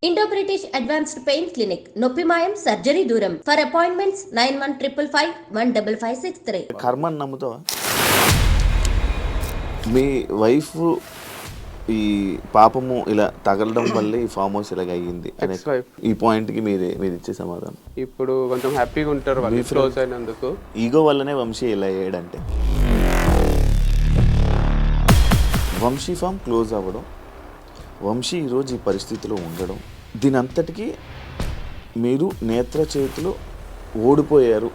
Indo British advanced pain clinic నొప్పి మాయం surgery దూరం ఫర్ అపాయింట్మెంట్స్ 9155515563. కర్మని నమ్ముతావా? మీ వైఫ్ ఈ పాపము ఇలా తగలడం వల్లే ఈ ఫామ్ హౌస్ ఇలాగ అయ్యింది అనే ఈ పాయింట్కి మీరు ఇచ్చే సమాధానం? ఇప్పుడు కొంచెం హ్యాపీగా ఉంటారు వాళ్ళు క్లోజ్ అయినందుకు. ఈగో వల్లనే వంశీ ఇలా అయ్యాడంటే, వంశీ ఫామ్ క్లోజ్ అవ్వడం, వంశీ ఈరోజు ఈ పరిస్థితిలో ఉండడం, దీని అంతటికీ మీరు నేత్ర చేతిలో ఓడిపోయారు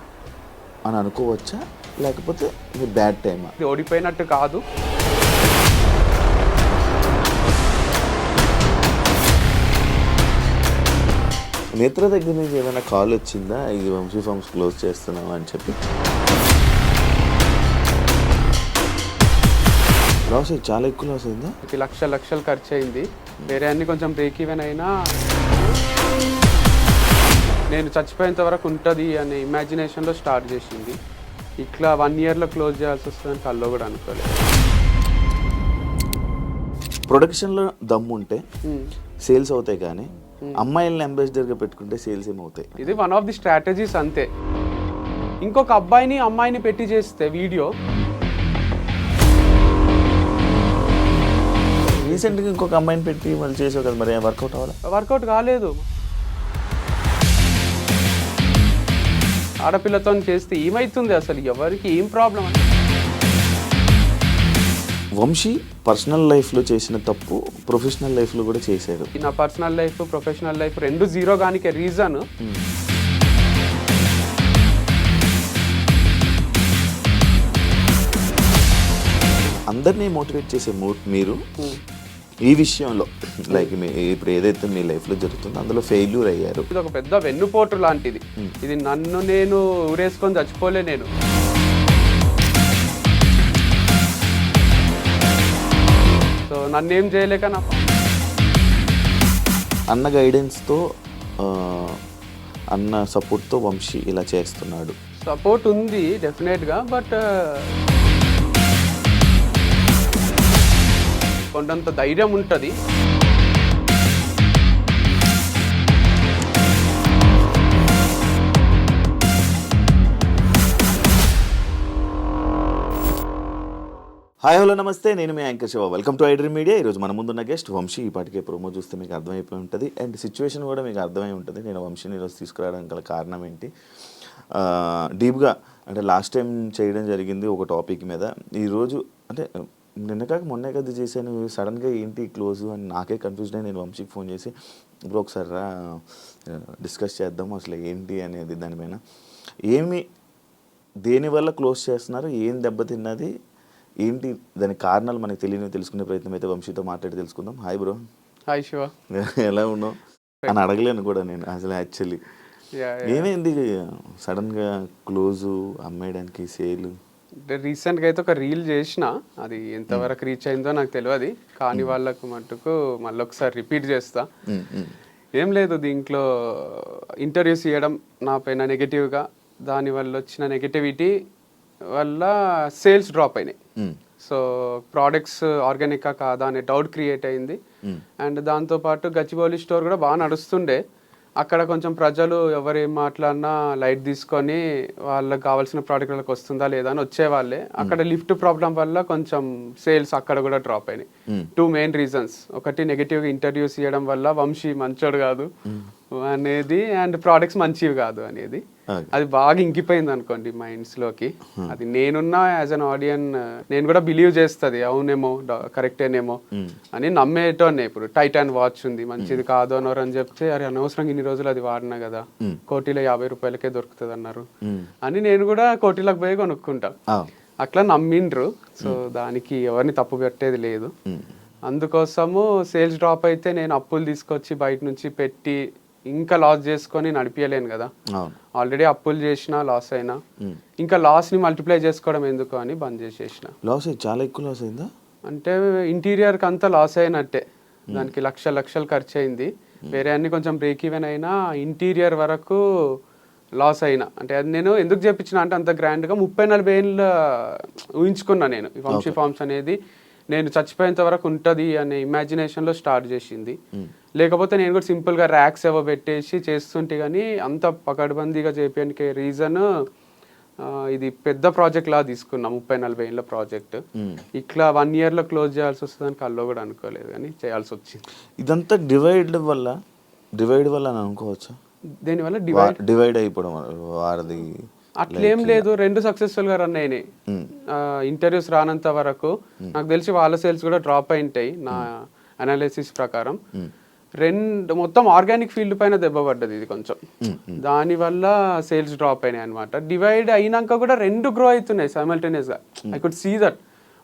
అని అనుకోవచ్చా, లేకపోతే మీ బ్యాడ్ టైమా? ఇది ఓడిపోయినట్టు కాదు. నేత్ర దగ్గర నుంచి ఏమైనా కాల్ వచ్చిందా ఇది వంశీ ఫార్మ్స్ క్లోజ్ చేస్తున్నావు అని చెప్పి? లాస్ అయ్యి చాలా ఎక్కువ లాస్ అయిందా? లక్షలు ఖర్చు అయింది. వేరే అన్ని కొంచెం బ్రేక్ ఈవెన్ అయినా నేను చచ్చిపోయేంత వరకు ఉంటుంది అనే ఇమాజినేషన్లో స్టార్ట్ చేసింది. ఇట్లా 1 yearలో క్లోజ్ చేయాల్సి వస్తుందని కల్లో కూడా అనుకోలేదు. ప్రొడక్షన్లో దమ్ము ఉంటే సేల్స్ అవుతాయి, కానీ అమ్మాయిల్ని అంబాసిడర్గా పెట్టుకుంటే సేల్స్ ఏమవుతాయి? ఇది వన్ ఆఫ్ ది స్ట్రాటజీస్ అంతే. ఇంకొక అమ్మాయిని పెట్టి చేస్తే వీడియో రీసెంట్గా ఇంకొక అమ్మాయిని పెట్టి వాళ్ళు చేసావు కదా, మరి వర్కౌట్ అవ్వాలి? వర్కౌట్ కాలేదు. ఆడపిల్లతో చేస్తే ఏమవుతుంది, అసలు ఎవరికి ఏం ప్రాబ్లం? వంశీ పర్సనల్ లైఫ్లో చేసిన తప్పు ప్రొఫెషనల్ లైఫ్లో కూడా చేశాడు. నా పర్సనల్ లైఫ్ ప్రొఫెషనల్ లైఫ్ రెండు జీరో గానికి రీజన్ అందరినీ మోటివేట్ చేసే మీరు ఈ విషయంలో లైక్ ఇప్పుడు ఏదైతే మీ లైఫ్లో జరుగుతుందో అందులో ఫెయిల్యూర్ అయ్యారు. ఇది ఒక పెద్ద వెన్నుపోటు లాంటిది. ఇది నన్ను నేను ఊరేసుకొని చచ్చిపోలే. నేను సో నన్ను ఏం చేయలేక నా అన్న గైడెన్స్తో అన్న సపోర్ట్తో వంశీ ఇలా చేస్తున్నాడు. సపోర్ట్ ఉంది డెఫినెట్గా, బట్ కొండంత ధైర్యం ఉంటుంది. హాయ్ హలో నమస్తే, నేను మీ anchor Shiva. Welcome to iDream media. ఈరోజు మన ముందున్న గెస్ట్ వంశీ. ఈ పాటికే ప్రోమో చూస్తే మీకు అర్థమైపోయి ఉంటుంది, అండ్ సిచ్యువేషన్ కూడా మీకు అర్థమై ఉంటుంది. నేను వంశీని ఈరోజు తీసుకురావడానికి గల కారణం ఏంటి, డీప్గా అంటే లాస్ట్ టైం చేయడం జరిగింది ఒక టాపిక్ మీద. ఈరోజు అంటే నిన్న కాక మొన్నే కదా చేశాను, సడన్గా ఏంటి క్లోజు అని నాకే కన్ఫ్యూజన్ అయ్యి నేను వంశీకి ఫోన్ చేసి ఇప్పుడు ఒకసారి రా డిస్కస్ చేద్దాము అసలు ఏంటి అనేది, దానిపైన ఏమి దేనివల్ల క్లోజ్ చేస్తున్నారు, ఏం దెబ్బతిన్నది ఏంటి, దాని కారణాలు మనకు తెలియని తెలుసుకునే ప్రయత్నం అయితే వంశీతో మాట్లాడి తెలుసుకుందాం. Hi bro. హాయ్ శివ. ఎలా ఉన్నావు అని అడగలేను కూడా నేను అసలు. యాక్చువల్లీ ఏమైంది సడన్గా క్లోజు అమ్మేయడానికి సేలు? రీసెంట్గా అయితే ఒక రీల్ చేసిన, అది ఎంతవరకు రీచ్ అయిందో నాకు తెలియదు, కానీ వాళ్ళకు మట్టుకు మళ్ళీ ఒకసారి రిపీట్ చేస్తా. ఏం లేదు, దీంట్లో ఇంటర్వ్యూస్ ఇవ్వడం నా పైన నెగటివ్గా, దానివల్ల వచ్చిన నెగటివిటీ వల్ల సేల్స్ డ్రాప్ అయినాయి. సో ప్రోడక్ట్స్ ఆర్గానికా కాదా అనే డౌట్ క్రియేట్ అయింది. అండ్ దాంతోపాటు గచ్చిబౌలి స్టోర్ కూడా బాగా నడుస్తుండే. అక్కడ కొంచెం ప్రజలు ఎవరు ఏం మాట్లాడినా లైట్ తీసుకొని వాళ్ళకి కావాల్సిన ప్రోడక్ట్ వాళ్ళకి వస్తుందా లేదా అని వచ్చేవాళ్ళే. అక్కడ లిఫ్ట్ ప్రాబ్లం వల్ల కొంచెం సేల్స్ అక్కడ కూడా డ్రాప్ అయినాయి. 2 మెయిన్ రీజన్స్. ఒకటి నెగటివ్గా ఇంటర్వ్యూస్ ఇవ్వడం వల్ల వంశీ మంచోడు కాదు అనేది, అండ్ ప్రోడక్ట్స్ మంచివి కాదు అనేది. అది బాగా ఇంకిపోయింది అనుకోండి మైండ్స్లోకి. అది నేనున్నా యాజ్ అన్ ఆడియన్ నేను కూడా బిలీవ్ చేస్తుంది, అవునేమో కరెక్టేనేమో అని నమ్మేటోనే. ఇప్పుడు టైటాన్ వాచ్ ఉంది, మంచిది కాదు అన్నారు అని చెప్తే, అరే అనవసరంగా ఇన్ని రోజులు అది వాడినా కదా, కోటిలో 50 రూపాయలకే దొరుకుతుంది అన్నారు అని నేను కూడా కోటిలకు పోయి కొనుక్కుంటా. అట్లా నమ్మిండ్రు. సో దానికి ఎవరిని తప్పు పెట్టేది లేదు. అందుకోసము సేల్స్ డ్రాప్ అయితే నేను అప్పులు తీసుకొచ్చి బయట నుంచి పెట్టి ఇంకా లాస్ చేసుకొని నడిపించలేను కదా. ఆల్రెడీ అప్పులు చేసినా లాస్ అయినా ఇంకా లాస్ని మల్టిప్లై చేసుకోవడం ఎందుకు అని బంద్ చేసేసిన. లాస్ చాలా ఎక్కువ లాస్ అయిందా? అంటే ఇంటీరియర్కి అంతా లాస్ అయినట్టే. దానికి లక్షలు ఖర్చు అయింది. వేరే అన్ని కొంచెం బ్రేక్ ఈవెన్ అయినా ఇంటీరియర్ వరకు లాస్ అయినా. అంటే అది నేను ఎందుకు చెప్పించిన అంటే అంత గ్రాండ్గా 30-40 ఏళ్ళు ఊహించుకున్నా నేను. ఈ వంశీ ఫార్మ్స్ అనేది నేను చచ్చిపోయేంత వరకు ఉంటుంది అనే ఇమాజినేషన్లో స్టార్ట్ చేసింది. లేకపోతే నేను కూడా సింపుల్గా ర్యాక్స్ ఏవో పెట్టేసి చేస్తుంటే కానీ అంత పకడ్బందీగా చేయడానికి రీజన్ ఇది పెద్ద ప్రాజెక్ట్ లా తీసుకున్నా, 30-40 ఏళ్ళ ప్రాజెక్ట్. ఇట్లా 1 yearలో క్లోజ్ చేయాల్సి వస్తుందని కల్లో కూడా అనుకోలేదు, కానీ చేయాల్సి వచ్చింది. ఇదంతా డివైడ్ వల్ల అని అనుకోవచ్చా? దీనివల్ల డివైడ్ అయిపోవడం వారిది అట్లేం లేదు, 2 సక్సెస్ఫుల్ గా రన్ అయినాయి. ఇంటర్వ్యూస్ రానంత వరకు నాకు తెలిసి వాళ్ళ సేల్స్ కూడా డ్రాప్ అయింటాయి నా అనాలిసిస్ ప్రకారం. మొత్తం ఆర్గానిక్ ఫీల్డ్ పైన దెబ్బ పడ్డది ఇది కొంచెం, దానివల్ల సేల్స్ డ్రాప్ అయినాయి అనమాట. డివైడ్ అయినాక కూడా 2 గ్రో అవుతున్నాయి సైమల్టేనియస్ గా. ఐ కుడ్ సీ దట్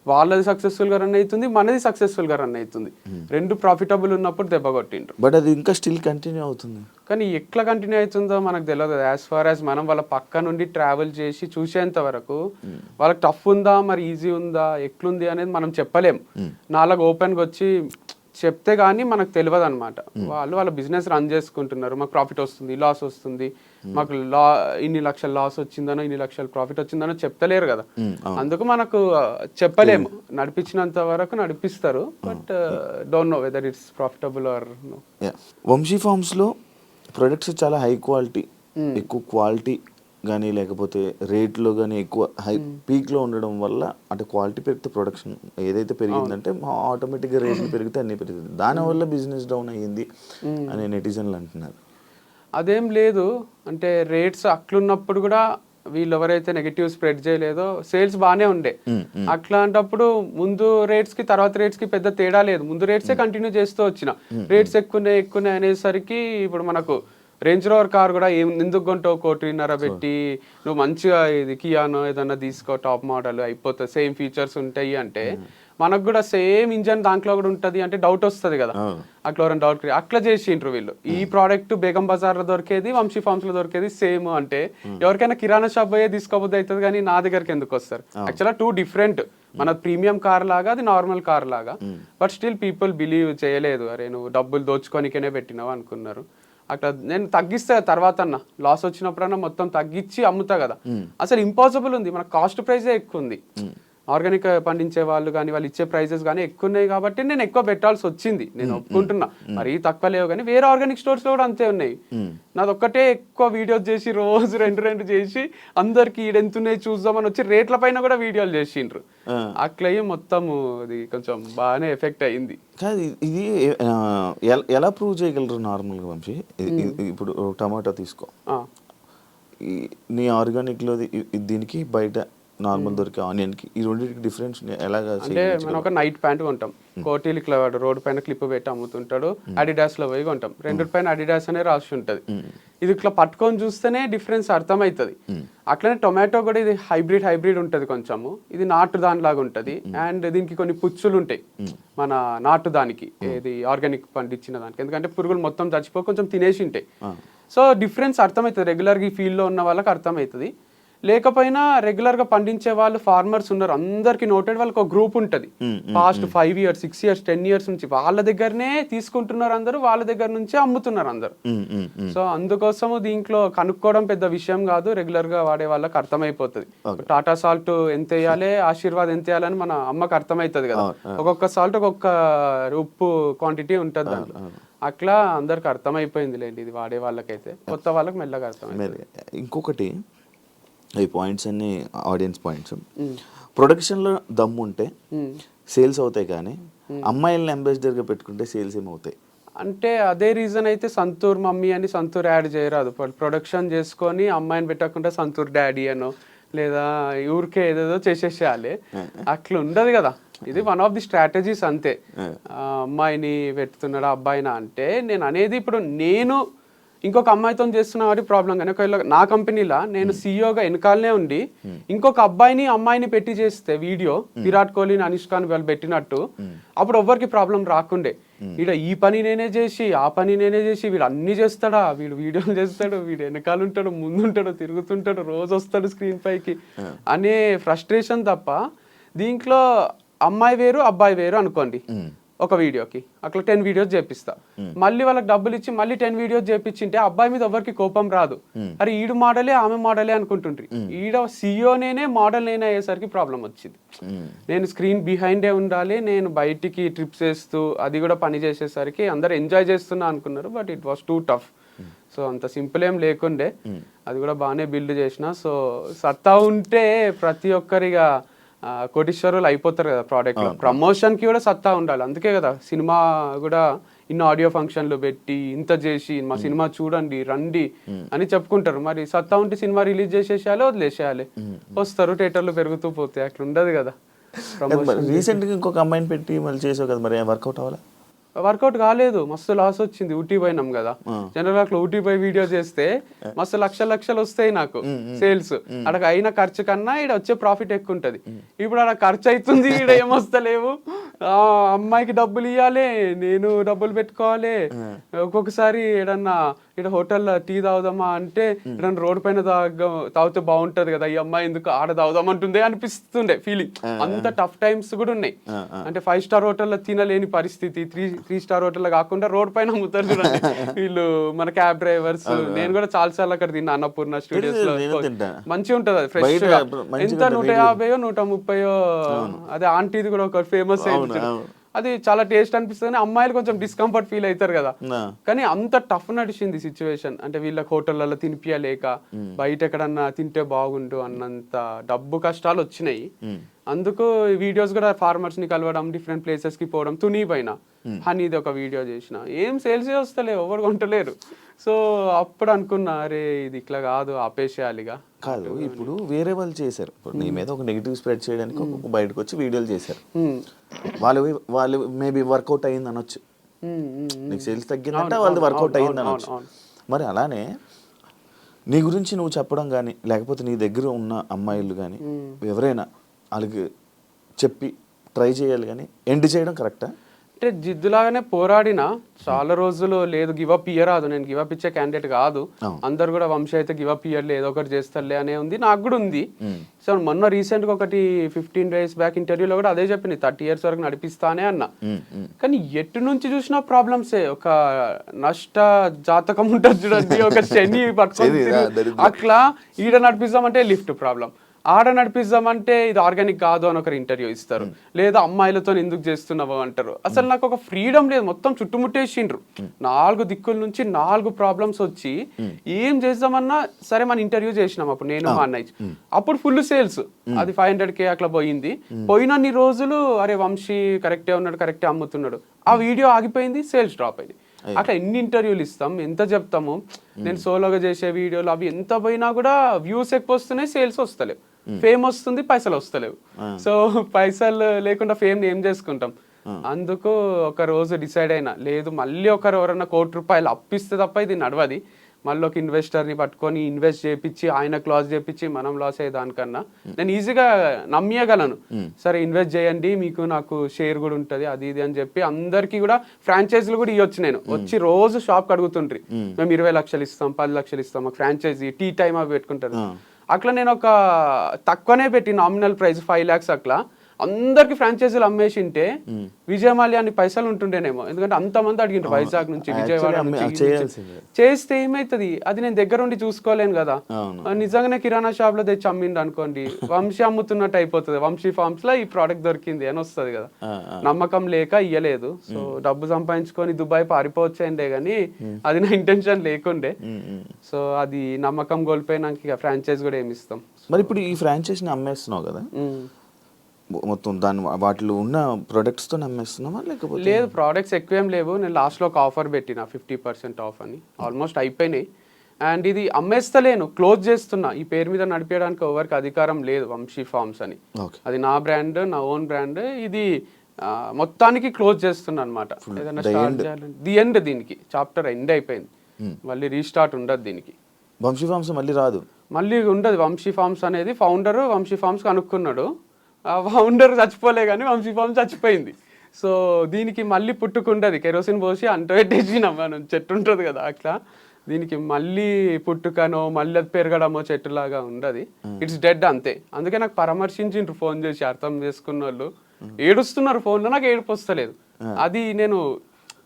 వాళ్ళది సక్సెస్ఫుల్ గా రన్ అవుతుంది, మనది సక్సెస్ఫుల్ గా రన్ అవుతుంది. 2 ప్రాఫిటబుల్ ఉన్నప్పుడు దెబ్బ కొట్టిండ్రు. బట్ అది ఇంకా స్టిల్ కంటిన్యూ అవుతుంది. కానీ ఎట్లా కంటిన్యూ అవుతుందో మనకు తెలియదు. యాజ్ ఫార్ యాజ్ మనం వాళ్ళ పక్క నుండి ట్రావెల్ చేసి చూసేంత వరకు వాళ్ళకి టఫ్ ఉందా మరి ఈజీ ఉందా ఎట్లుంది అనేది మనం చెప్పలేం. నాలుగు ఓపెన్గా వచ్చి చెప్తే కానీ మనకు తెలియదు అనమాట. వాళ్ళ బిజినెస్ రన్ చేసుకుంటున్నారు, మాకు ప్రాఫిట్ వస్తుంది, లాస్ వస్తుంది, మాకు ఇన్ని లక్షల లాస్ వచ్చిందనో ఇన్ని లక్షల ప్రాఫిట్ వచ్చిందనో చెప్తలేరు కదా. అందుకు మనకు చెప్పలేము. నడిపించినంత వరకు నడిపిస్తారు, but don't know whether it's profitable or no. Vamsi ఫార్మ్స్లో ప్రొడక్ట్స్ చాలా హై క్వాలిటీ, ఎక్కువ క్వాలిటీ కానీ లేకపోతే రేట్లో కానీ ఎక్కువ పీక్లో ఉండడం వల్ల అంటే క్వాలిటీ పెరిగితే ప్రొడక్షన్ ఏదైతే పెరిగిందంటే ఆటోమేటిక్గా రేట్లు పెరిగితే అన్నీ పెరుగుతుంది. దానివల్ల బిజినెస్ డౌన్ అయ్యింది అని నెటిజన్లు అంటున్నారు. అదేం లేదు, అంటే రేట్స్ అట్లున్నప్పుడు కూడా వీళ్ళు ఎవరైతే నెగటివ్ స్ప్రెడ్ చేయలేదో సేల్స్ బాగానే ఉండే. అట్లాంటప్పుడు ముందు రేట్స్ కి తర్వాత రేట్స్ కి పెద్ద తేడా లేదు, ముందు రేట్సే కంటిన్యూ చేస్తూ వచ్చిన. రేట్స్ ఎక్కువ అనేసరికి ఇప్పుడు మనకు రేంజ్ రోవర్ కార్ కూడా ఎందుకు కొంటావు 1.5 పెట్టి, నువ్వు మంచిగా ఇది కియానో ఏదన్నా తీసుకో టాప్ మోడల్ అయిపోతుంది, సేమ్ ఫీచర్స్ ఉంటాయి అంటే మనకు కూడా సేమ్ ఇంజన్ దాంట్లో కూడా ఉంటుంది అంటే డౌట్ వస్తుంది కదా. అట్లా ఎవరైనా డౌట్ అట్లా చేసిండ్రు వీళ్ళు. ఈ ప్రోడక్ట్ బేగం బజార్ లో దొరికేది వంశీ ఫార్మ్స్ లో దొరికేది సేమ్ అంటే ఎవరికైనా కిరాణా షాప్ పోయే తీసుకోబోద్ది అవుతుంది, కానీ నా దగ్గరికి ఎందుకు వస్తారు? యాక్చువల్గా 2 డిఫరెంట్, మన ప్రీమియం కార్ లాగా అది నార్మల్ కార్ లాగా. బట్ స్టిల్ పీపుల్ బిలీవ్ చేయలేదు, అరే నువ్వు డబ్బులు దోచుకోనికనే పెట్టినావు అనుకున్నారు. అట్లా నేను తగ్గిస్తా తర్వాత అన్న లాస్ వచ్చినప్పుడన్నా మొత్తం తగ్గించి అమ్ముతా కదా. అసలు ఇంపాసిబుల్ ఉంది, మన కాస్ట్ ప్రైజే ఎక్కువ ఉంది. ఆర్గానిక్ పండించే వాళ్ళు కానీ వాళ్ళు ఇచ్చే ప్రైజెస్ కానీ ఎక్కువ ఉన్నాయి కాబట్టి నేను ఎక్కువ పెట్టాల్సి వచ్చింది, నేను ఒప్పుకుంటున్నా. మరీ తక్కువ లేవు, కానీ వేరే ఆర్గానిక్ స్టోర్స్ లో కూడా అంతే ఉన్నాయి. నాది ఒక్కటే ఎక్కువ వీడియోస్ చేసి రోజు 2 చేసి అందరికి ఈడెంతున్నాయి చూద్దామని వచ్చి రేట్ల పైన కూడా వీడియోలు చేసిండ్రు. అట్లా మొత్తం ఇది కొంచెం బాగానే ఎఫెక్ట్ అయ్యింది. కాదు ఇది ఎలా ప్రూవ్ చేయగలరు నార్మల్గా వంశీ? ఇప్పుడు టమాటో తీసుకో, నీ ఆర్గానిక్లో దీనికి బయట నార్మల్ దొరికే ఆనియన్ కి ఈ రెండింటికి డిఫరెన్స్ ఎలాగా? అంటే మనం ఒక నైట్ ప్యాంట్ కొంటాం, కోటీలు ఇట్లా రోడ్ పైన క్లిప్ పెట్టి అమ్ముతుంటాడు, అడిడాస్ లో పోయి కొంటాం, 2 పైన అడిడాస్ అనే రాసి ఉంటది. ఇది ఇట్లా పట్టుకొని చూస్తేనే డిఫరెన్స్ అర్థమవుతుంది. అట్లనే టొమాటో కూడా ఇది హైబ్రిడ్ ఉంటది కొంచెము, ఇది నాటు దానిలాగా ఉంటది. అండ్ దీనికి కొన్ని పుచ్చులు ఉంటాయి మన నాటు దానికి, ఇది ఆర్గానిక్ పండించిన దానికి, ఎందుకంటే పురుగులు మొత్తం చచ్చిపో కొంచెం తినేసి ఉంటాయి. సో డిఫరెన్స్ అర్థమవుతుంది, రెగ్యులర్గా ఈ ఫీల్డ్ లో ఉన్న వాళ్ళకి అర్థమవుతుంది. లేకపోయినా రెగ్యులర్ గా పండించే వాళ్ళు ఫార్మర్స్ ఉన్నారు, అందరికి నోటెడ్ వాళ్ళకి ఒక గ్రూప్ ఉంటుంది. పాస్ట్ 5 years 6 years 10 years నుంచి వాళ్ళ దగ్గరనే తీసుకుంటున్నారు అందరూ, వాళ్ళ దగ్గర నుంచే అమ్ముతున్నారు అందరు. సో అందుకోసము దీంట్లో కనుక్కోవడం పెద్ద విషయం కాదు, రెగ్యులర్ గా వాడే వాళ్ళకి అర్థమైపోతుంది. టాటా సాల్ట్ ఎంత వేయాలి, ఆశీర్వాద్ ఎంత వేయాలని మన అమ్మకి అర్థమవుతుంది కదా. ఒక్కొక్క సాల్ట్ ఒక్కొక్క ఉప్పు క్వాంటిటీ ఉంటుంది దాంట్లో. అట్లా అందరికి అర్థమైపోయింది లేండి, ఇది వాడే వాళ్ళకైతే. కొత్త వాళ్ళకి మెల్లగా అర్థమైంది. ఇంకొకటి ఈ పాయింట్స్ అన్ని ఆడియన్స్ పాయింట్స్, ప్రొడక్షన్లో దమ్ము ఉంటే సేల్స్ అవుతాయి, కానీ అమ్మాయిల్ని అంబాసిడర్గా పెట్టుకుంటే సేల్స్ ఏమవుతాయి అంటే అదే రీజన్ అయితే సంతూర్ మమ్మీ అని సంతూర్ యాడ్ చేయరాదు. ప్రొడక్షన్ చేసుకొని అమ్మాయిని పెట్టకుండా సంతూర్ డాడీ అనో లేదా ఊరికే ఏదేదో చేసేసేయాలి, అట్లా ఉండదు కదా. ఇది వన్ ఆఫ్ ది స్ట్రాటజీస్ అంతే. అమ్మాయిని పెడుతున్నాడా అబ్బాయినా అంటే నేను అనేది, ఇప్పుడు నేను ఇంకొక అమ్మాయితో చేస్తున్నా కాబట్టి ప్రాబ్లం. కానీ ఒకవేళ నా కంపెనీలో నేను సీఈఓగా వెనకాలనే ఉండి ఇంకొక అబ్బాయిని అమ్మాయిని పెట్టి చేస్తే వీడియో, విరాట్ కోహ్లీని అనుష్కాని వాళ్ళు పెట్టినట్టు, అప్పుడు ఎవ్వరికి ప్రాబ్లం రాకుండే. వీడు ఈ పని నేనే చేసి ఆ పని నేనే చేసి వీడు అన్ని చేస్తాడా, వీడు వీడియోలు చేస్తాడు, వీడు వెనకాల ఉంటాడు ముందుంటాడు తిరుగుతుంటాడు రోజు వస్తాడు స్క్రీన్ పైకి అనే ఫ్రస్ట్రేషన్ తప్ప దీంట్లో అమ్మాయి వేరు అబ్బాయి వేరు అనుకోండి. ఒక వీడియోకి అట్లా 10 వీడియోస్ చేపిస్తా. మళ్ళీ వాళ్ళకి డబ్బులు ఇచ్చి మళ్ళీ 10 వీడియోస్ చేపించింటే అబ్బాయి మీద ఎవరికి కోపం రాదు. అరే ఈడు మోడలే ఆమె మోడలే అనుకుంటుండ్రి. ఈడ CEO నేనే మోడల్ నేనే అయ్యేసరికి ప్రాబ్లం వచ్చింది. నేను స్క్రీన్ బిహైండే ఉండాలి, నేను బయటికి ట్రిప్స్ వేస్తూ అది కూడా పని చేసేసరికి అందరు ఎంజాయ్ చేస్తున్నా అనుకున్నారు. But it was two tough. So అంత సింపుల్ ఏం లేకుండే, అది కూడా బాగానే బిల్డ్ చేసిన. సో సత్తా ఉంటే ప్రతి ఒక్కరిగా కోటీశ్వరులు అయిపోతారు కదా ప్రోడక్ట్ లో. ప్రమోషన్ కి కూడా సత్తా ఉండాలి. అందుకే కదా సినిమా కూడా ఇన్ని ఆడియో ఫంక్షన్లు పెట్టి ఇంత చేసి మా సినిమా చూడండి రండి అని చెప్పుకుంటారు. మరి సత్తా ఉంటే సినిమా రిలీజ్ చేసేసేయాలి, వదిలేసేయాలి, వస్తారు థియేటర్లు పెరుగుతూ పోతాయి. అట్లా ఉండదు కదా. రీసెంట్ గా ఇంకొక అమ్మాయిని పెట్టి మళ్ళీ చేసావు కదా, మరి వర్కౌట్ అవ్వాలా? వర్కౌట్ కాలేదు, మస్తు లాస్ వచ్చింది. ఊటీ పోయినాం కదా, జనరల్ అట్లా ఊటీ పోయి వీడియో చేస్తే మస్తు లక్షలు వస్తాయి నాకు సేల్స్. అక్కడ అయిన ఖర్చు కన్నా ఇక్కడ వచ్చే ప్రాఫిట్ ఎక్కువ ఉంటది. ఇప్పుడు అక్కడ ఖర్చు అవుతుంది, ఇక్కడ ఏమొస్తలేవు. అమ్మాయికి డబ్బులు ఇవ్వాలి, నేను డబ్బులు పెట్టుకోవాలి. ఒక్కొక్కసారి ఏడన్నా ఇక్కడ హోటల్లో టీ తాగుదామా అంటే ఏదన్నా రోడ్ పైన తాగితే బాగుంటది కదా, ఈ అమ్మాయి ఎందుకు ఆడ తాగుదామంటుందే అనిపిస్తుండే ఫీలింగ్. అంత టఫ్ టైమ్స్ కూడా ఉన్నాయి. అంటే 5 స్టార్ హోటల్లో తినలేని పరిస్థితి, 3 స్టార్ హోటల్లో కాకుండా రోడ్ పైన అమ్ముతారు చూడండి వీళ్ళు, మన క్యాబ్ డ్రైవర్స్. నేను కూడా చాలాసార్లు అక్కడ తిన్నా అన్నపూర్ణ స్టూడియోస్ లో. మంచిగా ఉంటది అది ఫ్రెష్ గా. ఎంత 150 130. అదే ఆంటీది కూడా ఒక ఫేమస్ అయింది, అది చాలా టేస్ట్ అనిపిస్తుంది. అమ్మాయిలు కొంచెం డిస్కంఫర్ట్ ఫీల్ అవుతారు కదా. కానీ అంత టఫ్ నడిచింది సిచ్యువేషన్. అంటే వీళ్ళకి హోటళ్లలో తినిపియలేక, బయట ఎక్కడన్నా తింటే బాగుండు అన్నంత డబ్బు కష్టాలు వచ్చినాయి. అందుకు వీడియోస్ కూడా ఫార్మర్స్ ని కలవడం, డిఫరెంట్ ప్లేసెస్ కి పోవడం. తుని పైన హనీది ఒక వీడియో చేసిన, ఏం సేల్స్ వస్తలేవు, ఎవరు కొంటలేరు. సో అప్పుడు అనుకున్నా, అరే ఇది ఇట్లా కాదు, ఆపేసేయాలిగా. కాదు, ఇప్పుడు వేరే వాళ్ళు చేశారు, నీ మీద ఒక నెగిటివ్ స్ప్రెడ్ చేయడానికి ఒక బయటకు వచ్చి వీడియోలు చేశారు. వాళ్ళు మేబీ వర్కౌట్ అయ్యింది అనొచ్చు, నీకు సేల్స్ తగ్గిందంటే వాళ్ళది వర్కౌట్ అయ్యింది అనొచ్చు. మరి అలానే నీ గురించి నువ్వు చెప్పడం కానీ, లేకపోతే నీ దగ్గర ఉన్న అమ్మాయిలు కానీ ఎవరైనా వాళ్ళకి చెప్పి ట్రై చేయాలి, కానీ ఎండ్ చేయడం కరెక్టా? అంటే జిద్దులాగానే పోరాడినా చాలా రోజులు లేదు, గివప్ ఇయ్యరాదు, నేను గివప్ ఇచ్చే క్యాండిడేట్ కాదు. అందరు కూడా వంశీ అయితే గివప్ ఇయ్యర్లే, ఏదో ఒకటి చేస్తారులే అనే ఉంది, నాకు కూడా ఉంది. సో మొన్న రీసెంట్ గా ఒకటి 15 days బ్యాక్ ఇంటర్వ్యూలో కూడా అదే చెప్పింది, 30 years వరకు నడిపిస్తానే అన్న. కానీ ఎటు నుంచి చూసినా ప్రాబ్లమ్సే. ఒక నష్ట జాతకం ఉంటుంది చూడండి, ఒక శని పట్టుకొని అట్లా. ఈడ నడిపిస్తామంటే లిఫ్ట్ ప్రాబ్లం, ఆడ నడిపిస్తామంటే ఇది ఆర్గానిక్ కాదు అని ఒకరు ఇంటర్వ్యూ ఇస్తారు, లేదా అమ్మాయిలతో ఎందుకు చేస్తున్నావు అంటారు. అసలు నాకు ఒక ఫ్రీడమ్ లేదు, మొత్తం చుట్టుముట్టేసిండ్రు. 4 దిక్కుల నుంచి 4 ప్రాబ్లమ్స్ వచ్చి ఏం చేద్దామన్నా సరే. మన ఇంటర్వ్యూ చేసినాం అప్పుడు నేను మా అన్నయ్య, అప్పుడు ఫుల్ సేల్స్, అది 500K అట్లా పోయింది. పోయినన్ని రోజులు అరే వంశీ కరెక్టే ఉన్నాడు, కరెక్టే అమ్ముతున్నాడు, ఆ వీడియో ఆగిపోయింది, సేల్స్ డ్రాప్ అయింది. అట్లా ఎన్ని ఇంటర్వ్యూలు ఇస్తాం, ఎంత చెప్తాము. నేను సోలోగా చేసే వీడియోలు అవి ఎంత పోయినా కూడా వ్యూస్ ఎక్కువ వస్తున్నాయి, సేల్స్ వస్తలేవు. ఫేమ్ వస్తుంది, పైసలు వస్తలేవు. సో పైసలు లేకుండా ఫేమ్ ఏం చేసుకుంటాం. అందుకు ఒక రోజు డిసైడ్ అయినా, లేదు మళ్ళీ ఒకరు ఎవరన్నా ₹1,00,00,000 అప్పిస్తే తప్ప ఇది నడవది. మళ్ళీ ఒక ఇన్వెస్టర్ని పట్టుకొని ఇన్వెస్ట్ చేయించి ఆయనకు లాస్ చేయించి మనం లాస్ అయ్యే దానికన్నా నేను ఈజీగా నమ్మేయగలను. సరే ఇన్వెస్ట్ చేయండి, మీకు నాకు షేర్ కూడా ఉంటుంది, అది ఇది అని చెప్పి అందరికీ కూడా ఫ్రాంచైజీలు కూడా ఇవ్వచ్చు. నేను వచ్చి రోజు షాప్కి అడుగుతుండ్రి, మేము 20 లక్షలు ఇస్తాం, 10 లక్షలు ఇస్తాం, మాకు ఫ్రాంచైజీ టీ టైమ్ అవి పెట్టుకుంటారు. అట్లా నేను ఒక తక్కువనే పెట్టి నామినల్ ప్రైస్ 5 lakhs అట్లా అందరికి ఫ్రాంచైజీలు అమ్మేసింటే విజయమాల్యా అన్ని పైసలు ఉంటుండేనేమో. ఎందుకంటే అంతమంది అడిగిండ్రు వైజాగ్ నుంచి, విజయవాడ నుంచి. చేస్తే ఏమైతుంది, అది నేను దగ్గర ఉండి చూసుకోలేను కదా. నిజంగానే కిరాణా షాప్ లో తెచ్చి అమ్మిండు అనుకోండి, వంశీ అమ్ముతున్నట్టు అయిపోతుంది. వంశీ ఫార్మ్స్ లో ఈ ప్రోడక్ట్ దొరికింది అని వస్తుంది కదా. నమ్మకం లేక ఇయ్యలేదు. సో డబ్బు సంపాదించుకొని దుబాయ్ పారిపోవచ్చండే గానీ అది నా ఇంటెన్షన్ లేకుండే. సో అది నమ్మకం కోల్పోయినాక ఫ్రాంచైజ్ కూడా ఏమి ఇస్తాం. మరి ఇప్పుడు ఈ ఫ్రాంచైజీని అమ్మేస్తున్నావు కదా, మొత్తం దాని వాటిలో ఉన్న ప్రొడక్ట్స్తో అమ్మేస్తున్నావా లేకపోతే? లేదు, ప్రోడక్ట్స్ ఎక్కువ ఏం లేవు. నేను లాస్ట్లో ఒక ఆఫర్ పెట్టిన 50% ఆఫ్ అని, ఆల్మోస్ట్ అయిపోయినాయి. అండ్ ఇది అమ్మేస్తలేను, క్లోజ్ చేస్తున్నా. ఈ పేరు మీద నడిపేయడానికి ఎవరికి అధికారం లేదు, వంశీ ఫార్మ్స్ అని. అది నా బ్రాండ్, నా ఓన్ బ్రాండ్. ఇది మొత్తానికి క్లోజ్ చేస్తున్నా అనమాట. ఏదైనా స్టార్ట్ చేయాలంటే ది ఎండ్, దీనికి చాప్టర్ ఎండ్ అయిపోయింది, మళ్ళీ రీస్టార్ట్ ఉండదు దీనికి. వంశీ ఫార్మ్స్ మళ్ళీ రాదు, మళ్ళీ ఉండదు. వంశీ ఫార్మ్స్ అనేది ఫౌండర్ వంశీ ఫార్మ్స్ కనుక్కున్నాడు, ఫౌండర్ చచ్చిపోలే కానీ వంశీ ఫార్మ్స్ చచ్చిపోయింది. సో దీనికి మళ్ళీ పుట్టుకుంటుంది, కెరోసిన్ పోసి అంటపెట్టేసినాం మనం, చెట్టు ఉంటుంది కదా అట్లా. దీనికి మళ్ళీ పుట్టుకనో మళ్ళీ అది పెరగడమో చెట్టులాగా ఉండదు, ఇట్స్ డెడ్ అంతే. అందుకే నాకు పరామర్శించిండ్రు ఫోన్ చేసి, అర్థం చేసుకున్న వాళ్ళు ఏడుస్తున్నారు ఫోన్లో, నాకు ఏడుపు వస్తలేదు. అది నేను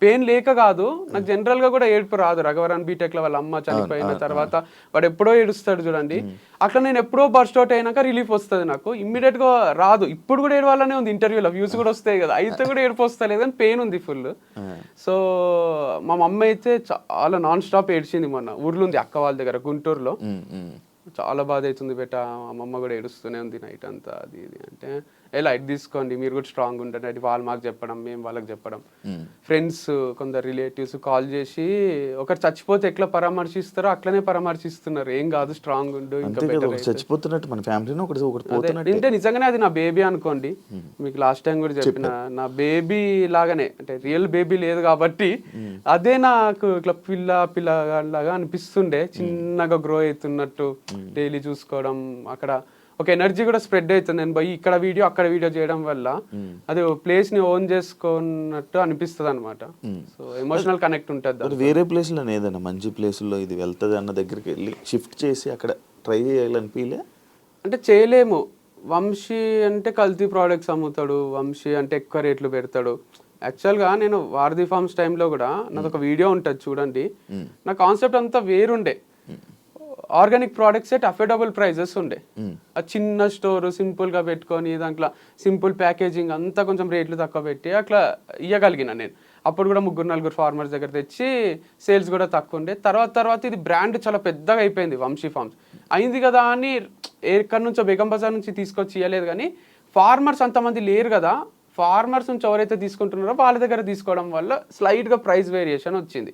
పెయిన్ లేక కాదు, నాకు జనరల్ గా కూడా ఏడుపు రాదు. రఘవరన్ బీటెక్ లో వాళ్ళ అమ్మ చనిపోయిన తర్వాత వాడు ఎప్పుడో ఏడుస్తాడు చూడండి, అట్లా నేను ఎప్పుడో బర్స్ట్ అవుట్ అయినాక రిలీఫ్ వస్తుంది. నాకు ఇమ్మీడియట్ గా రాదు. ఇప్పుడు కూడా ఏడవాలనే ఉంది, ఇంటర్వ్యూలో వ్యూస్ కూడా వస్తాయి కదా, అయితే కూడా ఏడుపు వస్తలేదు అని పెయిన్ ఉంది ఫుల్. సో మా మమ్మీ అయితే చాలా నాన్ స్టాప్ ఏడ్చింది. మొన్న ఊర్లో ఉంది అక్క వాళ్ళ దగ్గర గుంటూరులో, చాలా బాధ అవుతుంది బెట, అమ్మమ్మ కూడా ఏడుస్తూనే ఉంది నైట్ అంతా. అది ఇది అంటే లైట్ తీసుకోండి, మీరు కూడా స్ట్రాంగ్ ఉంటుంది. అది వాళ్ళు మాకు చెప్పడం, మేము వాళ్ళకి చెప్పడం. ఫ్రెండ్స్ కొందరు రిలేటివ్స్ కాల్ చేసి ఒకరు చచ్చిపోతే ఎట్లా పరామర్శిస్తారో అట్లనే పరామర్శిస్తున్నారు, ఏం కాదు స్ట్రాంగ్ ఉండు ఇంకా చచ్చిపోతున్నట్టు మన ఫ్యామిలీలో అంటే నిజంగానే అది నా బేబీ అనుకోండి. మీకు లాస్ట్ టైం కూడా చెప్పిన, నా బేబీ లాగానే, అంటే రియల్ బేబీ లేదు కాబట్టి అదే నాకు ఇట్లా పిల్లలాగా అనిపిస్తుండే, చిన్నగా గ్రో అవుతున్నట్టు డైలీ చూసుకోవడం. అక్కడ ఒక ఎనర్జీ కూడా స్ప్రెడ్ అవుతుంది. నేను పోయి ఇక్కడ వీడియో అక్కడ వీడియో చేయడం వల్ల అది ప్లేస్ ని ఓన్ చేసుకున్నట్టు అనిపిస్తుంది అనమాట. సో ఎమోషనల్ కనెక్ట్ ఉంటుంది. వేరే ప్లేస్ లో ఏదైనా మంచి ప్లేస్ లో ఇది వెళ్తుంది అన్న దగ్గరికి వెళ్ళి షిఫ్ట్ చేసి అక్కడ ట్రై చేయాలనిపించలే? అంటే చేయలేము. వంశీ అంటే కల్తీ ప్రోడక్ట్స్ అమ్ముతాడు, వంశీ అంటే ఎక్కువ రేట్లు పెడతాడు. యాక్చువల్గా నేను వారధి ఫార్మ్స్ టైంలో కూడా నాది ఒక వీడియో ఉంటుంది చూడండి, నా కాన్సెప్ట్ అంతా వేరుండే. Organic products at affordable prices ఉండే. ఆ చిన్న స్టోర్ సింపుల్ గా పెట్టుకొని దాంట్లో సింపుల్ ప్యాకేజింగ్ అంతా కొంచెం రేట్లు తక్కువ పెట్టి అట్లా ఇవ్వగలిగిన నేను. అప్పుడు కూడా 3-4 ఫార్మర్స్ దగ్గర తెచ్చి సేల్స్ కూడా తక్కువ ఉండే. తర్వాత ఇది బ్రాండ్ చాలా పెద్దగా అయిపోయింది వంశీ ఫార్మ్స్. అయింది కదా అని ఎక్కడి నుంచో బేగం బజార్ నుంచి తీసుకొచ్చి ఇవ్వలేదు, కానీ ఫార్మర్స్ అంతమంది లేరు కదా, ఫార్మర్స్ నుంచి ఎవరైతే తీసుకుంటున్నారో వాళ్ళ దగ్గర తీసుకోవడం వల్ల స్లైట్ గా ప్రైస్ వేరియేషన్ వచ్చింది.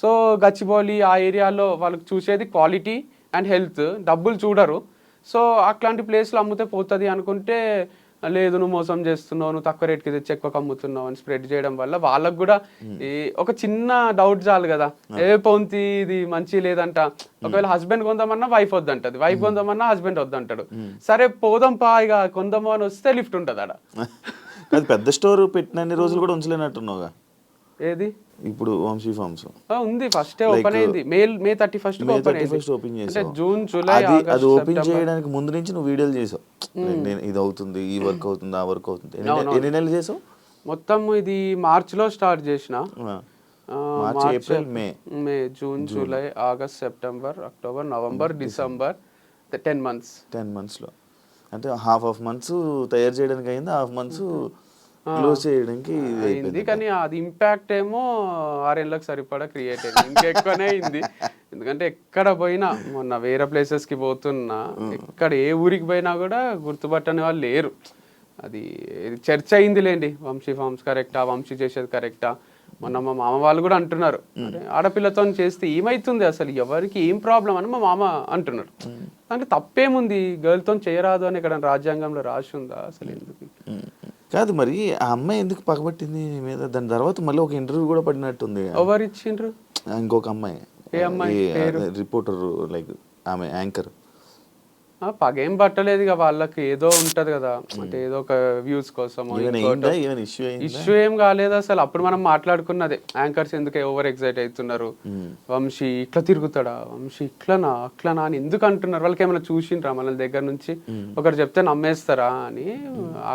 సో గచ్చిబౌలి ఆ ఏరియాలో వాళ్ళకి చూసేది క్వాలిటీ అండ్ హెల్త్, డబ్బులు చూడరు. సో అట్లాంటి ప్లేస్లో అమ్ముతే పోతుంది అనుకుంటే, లేదు నువ్వు మోసం చేస్తున్నావు, నువ్వు తక్కువ రేట్కి తెచ్చి ఎక్కువ అమ్ముతున్నావు అని స్ప్రెడ్ చేయడం వల్ల వాళ్ళకు కూడా ఒక చిన్న డౌట్ చాలు కదా, పొంతి ఇది మంచి లేదంట. ఒకవేళ హస్బెండ్ కొందామన్నా వైఫ్ వద్దంటది, వైఫ్ కొందామన్నా హస్బెండ్ వద్దంటాడు. సరే పోదాం పా ఇక కొందాము అని వస్తే లిఫ్ట్ ఉంటుంది ఆడ. అది పెద్ద స్టోర్ పెట్టినన్ని రోజులు కూడా ఉంచలేనట్టున్నావుగా. ఏది ఇప్పుడు వంశీ ఫార్మ్స్ ఉంది, ఫస్ట్ ఓపెన్ అయింది మే 31 ఓపెన్ చేసావు. జూన్ జూలై అది ఓపెన్ చేయడానికి ముందు నుంచి నువ్వు వీడియోలు చేసావు, నేను ఇది అవుతుంది, ఈ వర్క్ అవుతుంది, ఆ వర్క్ అవుతుంది. ఎన్ని నెలలు చేసావు మొత్తం? ఇది మార్చ్ లో స్టార్ట్ చేసిన, March April May June July August September October November December 10 months లో. అంటే హాఫ్ మంత్స్ తయారు చేయడానికి అయింది, హాఫ్ మంత్స్ క్లోజ్ చేయడానికి అయింది. కానీ అది ఇంపాక్ట్ ఏమో 6 ఏళ్ళకి సరిపడా క్రియేట్ అయింది, ఇంకెక్కువనే అయింది. ఎందుకంటే ఎక్కడ పోయినా, మొన్న వేరే ప్లేసెస్ కి పోతున్నా, ఎక్కడ ఏ ఊరికి పోయినా కూడా గుర్తుపట్టని వాళ్ళు లేరు. అది చర్చ అయింది లేండి, వంశీ ఫార్మ్స్ కరెక్టా, వంశీ చేసేది కరెక్టా. మొన్న మా మామ వాళ్ళు కూడా అంటున్నారు, ఆడపిల్లతో చేస్తే ఏమైతుంది అసలు, ఎవరికి ఏం ప్రాబ్లం అని మా మామ అంటున్నారు. అంటే తప్పేముంది, గర్ల్తో చేయరాదు అని ఇక్కడ రాజ్యాంగంలో రాసి ఉందా అసలు? ఎందుకు కాదు మరి ఆ అమ్మాయి ఎందుకు పగబట్టింది మీద? దాని తర్వాత మళ్ళీ ఒక ఇంటర్వ్యూ కూడా పడినట్టుంది. ఎవరు ఇచ్చిండ్రు? ఇంకొక అమ్మాయి, ఏ అమ్మాయి? రిపోర్టర్, లైక్ ఆమె యాంకర్. పగేం పట్టలేదు ఇక, వాళ్ళకి ఏదో ఉంటది కదా, అంటే ఏదో ఒక వ్యూస్ కోసం. ఇష్యూ ఏం కాలేదు అసలు. అప్పుడు మనం మాట్లాడుకున్నదే, యాంకర్స్ ఎందుకు ఓవర్ ఎక్సైట్ అవుతున్నారు, వంశీ ఇట్లా తిరుగుతాడా, వంశీ ఇట్లనా అట్లనా అని ఎందుకు అంటున్నారు, వాళ్ళకి ఏమైనా చూసిండ్రా మన దగ్గర నుంచి, ఒకరు చెప్తే నమ్మేస్తారా అని.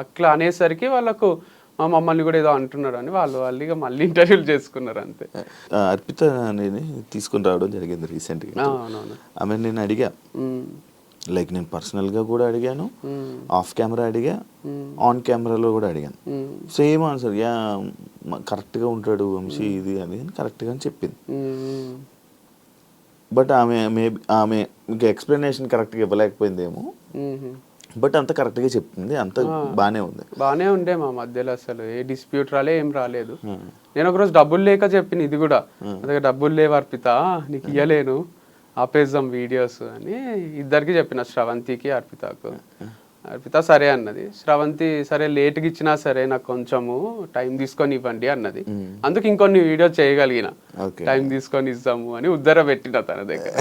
అట్లా అనేసరికి వాళ్ళకు మా మమ్మల్ని కూడా ఏదో అంటున్నారు అని వాళ్ళు ఇక మళ్ళీ ఇంటర్వ్యూలు చేసుకున్నారు అంతే. అర్పిత అనేది తీసుకుని రావడం జరిగింది రీసెంట్గా. ఆమె నేను అడిగా, లైక్ నేను పర్సనల్గా కూడా అడిగాను, ఆఫ్ కెమెరా అడిగా, ఆన్ కెమెరాలో కూడా అడిగాను. సేమ్ ఆన్సర్, యా కరెక్ట్గా ఉంటాడు వంశీ ఇది అది అని కరెక్ట్గా అని చెప్పింది. బట్ ఆమె ఇంకా ఎక్స్ప్లెనేషన్ కరెక్ట్గా ఇవ్వలేకపోయిందేమో, బట్ అంత కరెక్ట్గా చెప్పింది, అంత బాగానే ఉండే మా మధ్యలో. అసలు ఏ డిస్ప్యూట్ ఏం రాలేదు. నేను ఒకరోజు డబ్బులు లేక చెప్పిన, ఇది కూడా అదే డబ్బులు లేవు అర్పిత నీకు ఇయ్యలేను, ఆపేద్దాం వీడియోస్ అని ఇద్దరికి చెప్పిన, శ్రవంతికి అర్పితకు. అర్పిత సరే అన్నది. శ్రవంతి సరే లేట్గా ఇచ్చినా సరే నాకు కొంచెము టైం తీసుకొని ఇవ్వండి అన్నది. అందుకు ఇంకొన్ని వీడియో చేయగలిగిన, టైం తీసుకొని ఇస్తాము అని ఉద్దర పెట్టిన తన దగ్గర.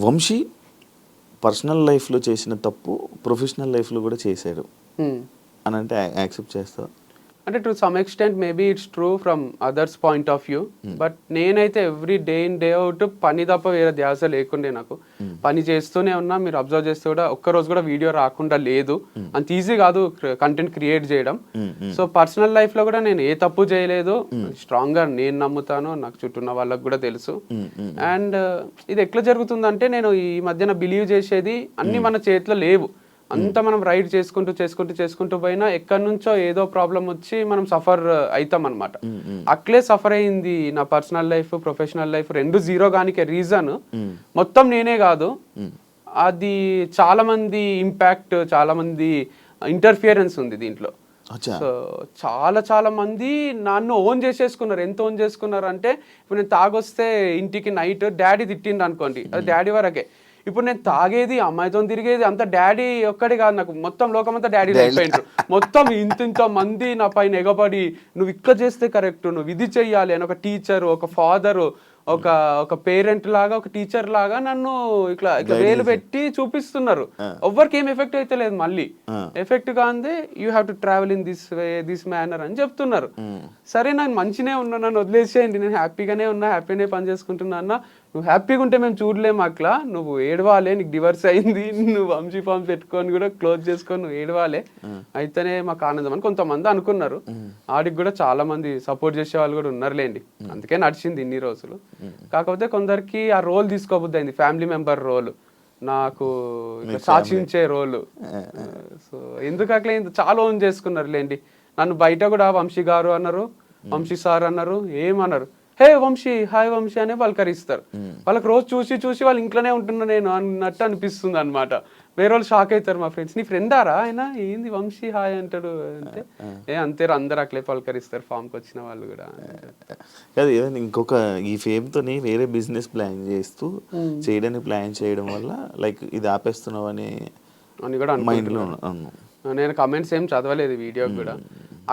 వంశీ పర్సనల్ లైఫ్లో చేసిన తప్పు ప్రొఫెషనల్ లైఫ్లో కూడా చేశాడు అని అంటే యాక్సెప్ట్ చేస్తావు? అంటే to some extent maybe it's true from others point of view, but నేనైతే every day in day out పని తప్ప వేరే ధ్యాస లేకుండే నాకు. పని చేస్తూనే ఉన్నా, మీరు అబ్జర్వ్ చేస్తే కూడా ఒక్కరోజు కూడా వీడియో రాకుండా లేదు. అంత ఈజీ కాదు కంటెంట్ క్రియేట్ చేయడం. సో పర్సనల్ లైఫ్ లో కూడా నేను ఏ తప్పు చేయలేదు, స్ట్రాంగ్ గా నేను నమ్ముతాను, నాకు చుట్టూ ఉన్న వాళ్ళకి కూడా తెలుసు. అండ్ ఇది ఎట్లా జరుగుతుందంటే, నేను ఈ మధ్యన బిలీవ్ చేసేది అన్ని మన చేతిలో లేవు. అంతా మనం రైడ్ చేసుకుంటూ పోయినా ఎక్కడి నుంచో ఏదో ప్రాబ్లం వచ్చి మనం సఫర్ అవుతాం అనమాట. అట్లే సఫర్ అయింది నా పర్సనల్ లైఫ్, ప్రొఫెషనల్ లైఫ్ రెండు జీరో గానికే రీజన్ మొత్తం నేనే కాదు, అది చాలా మంది ఇంపాక్ట్, చాలా మంది ఇంటర్ఫియరెన్స్ ఉంది దీంట్లో. సో చాలా మంది నన్ను ఓన్ చేసేసుకున్నారు. ఎంత ఓన్ చేసుకున్నారు అంటే, ఇప్పుడు నేను తాగొస్తే ఇంటికి నైట్ డాడీ తిట్టిండు అనుకోండి, అది డాడీ వరకే. ఇప్పుడు నేను తాగేది, అమ్మాయితో తిరిగేది అంత డాడీ ఒక్కడే కాదు, నాకు మొత్తం లోకం అంతా డాడీ అయిపోయింటారు. మొత్తం ఇంత మంది నా పైన ఎగబడి, నువ్వు ఇక్కడ చేస్తే కరెక్ట్, నువ్వు ఇది చెయ్యాలి అని ఒక టీచరు, ఒక ఫాదరు, ఒక పేరెంట్ లాగా, ఒక టీచర్ లాగా నన్ను ఇట్లా వేలు పెట్టి చూపిస్తున్నారు. ఎవ్వరికి ఏం ఎఫెక్ట్ అయితే లేదు, మళ్ళీ ఎఫెక్ట్ కాందే you have to travel in this way, this manner అని చెప్తున్నారు. సరే నాకు మంచినే ఉన్నా, నన్ను వదిలేసేయండి, నేను హ్యాపీగానే ఉన్నా, హ్యాపీనే పని చేసుకుంటున్నా అన్న. నువ్వు హ్యాపీగా ఉంటే మేము చూడలేము అట్లా, నువ్వు ఏడవాలే, నీకు డివర్స్ అయింది, నువ్వు వంశీ ఫామ్ పెట్టుకొని కూడా క్లోజ్ చేసుకొని నువ్వు ఏడవాలే, అయితేనే మాకు ఆనందం అని కొంతమంది అనుకున్నారు. ఆడికి కూడా చాలా మంది సపోర్ట్ చేసే వాళ్ళు కూడా ఉన్నారులేండి, అందుకే నడిచింది ఇన్ని రోజులు. కాకపోతే కొందరికి ఆ రోల్ తీసుకోబుద్ది అయింది, ఫ్యామిలీ మెంబర్ రోల్, నాకు శాసించే రోలు. సో ఎందుకు అట్లా చాలా ఓన్ చేసుకున్నారు లేండి. నన్ను బయట కూడా వంశీ గారు అన్నారు, వంశీ సార్ అన్నారు, ఏమన్నారు, హే వంశీ, హాయ్ వంశీ అనే పలకరిస్తారు. వాళ్ళకి రోజు చూసి వాళ్ళ ఇంట్లోనే ఉంటున్నా నేను అన్నట్టు అనిపిస్తుంది అనమాట. వేరే వాళ్ళు షాక్ అవుతారు, మా ఫ్రెండ్స్, నీ ఫ్రెండారా ఆయన, ఏంది వంశీ హాయ్ అంటాడు అంటే, అంతే అందరు అట్లే పలకరిస్తారు ఫామ్కి వచ్చిన వాళ్ళు కూడా. కాదు, ఏదైనా ఇంకొక ఈ ఫేమ్తోని వేరే బిజినెస్ ప్లాన్ చేస్తూ చేయడానికి ప్లాన్ చేయడం వల్ల లైక్ ఇది ఆపేస్తున్నావు అని కూడా మైండ్లో. నేను కమెంట్స్ ఏం చదవలేదు వీడియోకి కూడా,